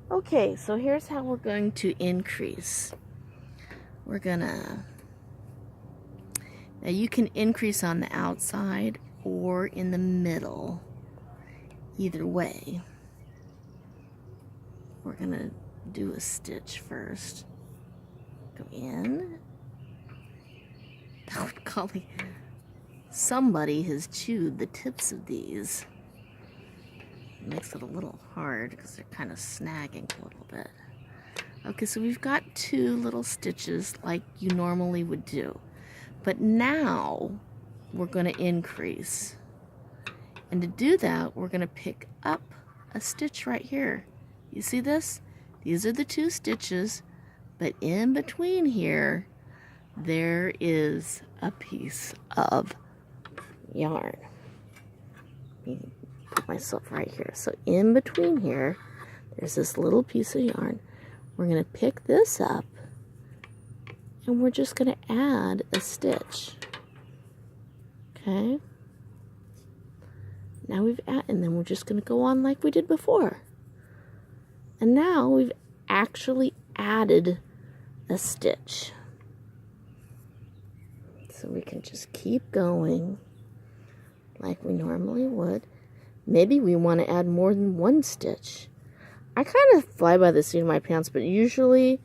Okay, so here's how we're going to increase. We're gonna, now you can increase on the outside or in the middle. Either way. We're gonna do a stitch first. Go in. Oh, golly. Somebody has chewed the tips of these. It makes it a little hard because they're kind of snagging a little bit. Okay, so we've got 2 little stitches like you normally would do. But now we're going to increase. And to do that, we're going to pick up a stitch right here. You see this? These are the 2 stitches, but in between here, there is a piece of yarn. Let me put myself right here. So in between here, there's this little piece of yarn. We're going to pick this up, and we're just going to add a stitch. Okay? Now we've added, and then we're just going to go on like we did before. And now we've actually added a stitch. So we can just keep going like we normally would. Maybe we want to add more than 1 stitch. I kind of fly by the seat of my pants, but usually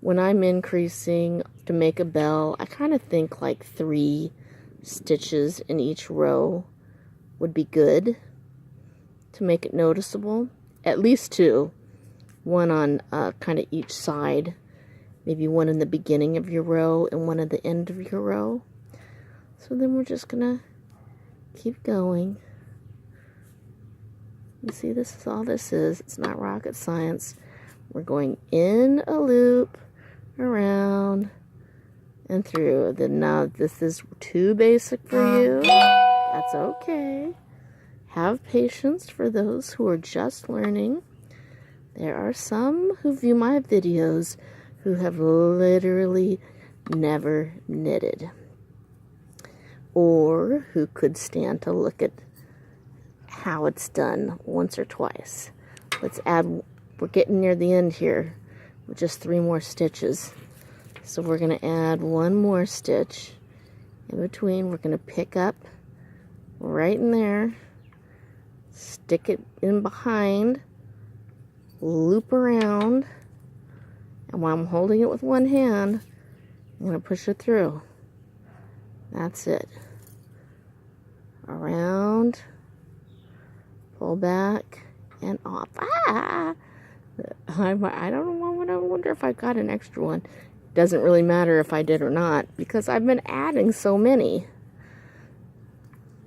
when I'm increasing to make a bell, I kind of think like 3 stitches in each row would be good to make it noticeable. At least 2. 1 on kind of each side. Maybe 1 in the beginning of your row and 1 at the end of your row. So then we're just gonna keep going. You see, this is all this is. It's not rocket science. We're going in a loop, around, and through. Then now this is too basic for you. That's okay. Have patience for those who are just learning. There are some who view my videos who have literally never knitted, or who could stand to look at how it's done once or twice. Let's add, we're getting near the end here with just 3 more stitches. So we're going to add 1 more stitch in between. We're going to pick up right in there, stick it in behind, loop around, and while I'm holding it with 1 hand, I'm going to push it through. That's it. Around, pull back, and off. Ah! I don't know. I wonder if I got an extra one. Doesn't really matter if I did or not, because I've been adding so many.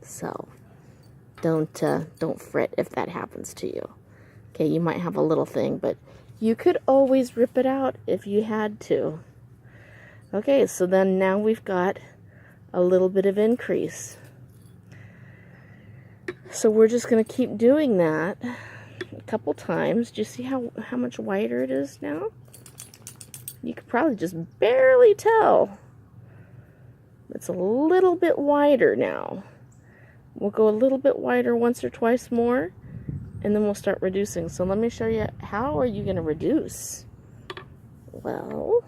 So don't fret if that happens to you. Okay, you might have a little thing, but you could always rip it out if you had to. Okay, so then now we've got a little bit of increase. So we're just going to keep doing that a couple times. Do you see how much wider it is now? You could probably just barely tell. It's a little bit wider now. We'll go a little bit wider once or twice more, and then we'll start reducing. So let me show you, how are you going to reduce? Well,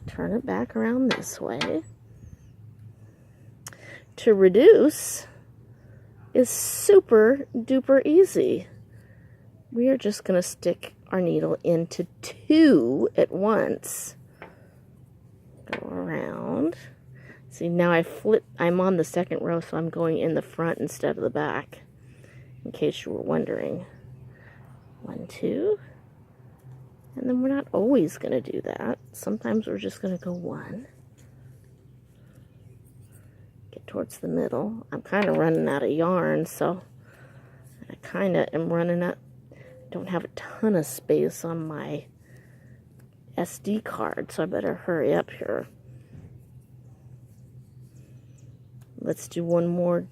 turn it back around this way. To reduce is super duper easy. We are just going to stick our needle into 2 at once. Go around. See, now I'm on the 2nd row, so I'm going in the front instead of the back, in case you were wondering. 1, 2. And then we're not always going to do that. Sometimes we're just going to go 1. Get towards the middle. I'm kind of running out of yarn, so I kind of am running out. Don't have a ton of space on my SD card, so I better hurry up here. Let's do one more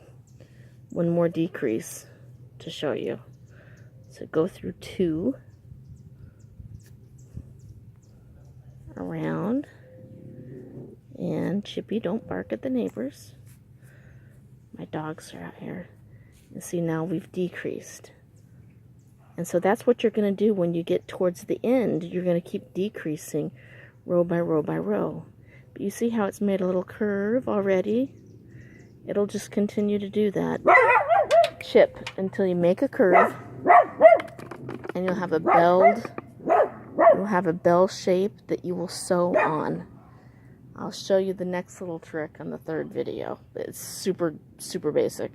decrease to show you. So go through 2, around, and Chippy, don't bark at the neighbors. My dogs are out here. And see, now we've decreased. And so that's what you're going to do when you get towards the end. You're going to keep decreasing row by row by row. But you see how it's made a little curve already? It'll just continue to do that. Chip until you make a curve, and you'll have a bell shape that you will sew on. I'll show you the next little trick on the third video. It's super, super basic.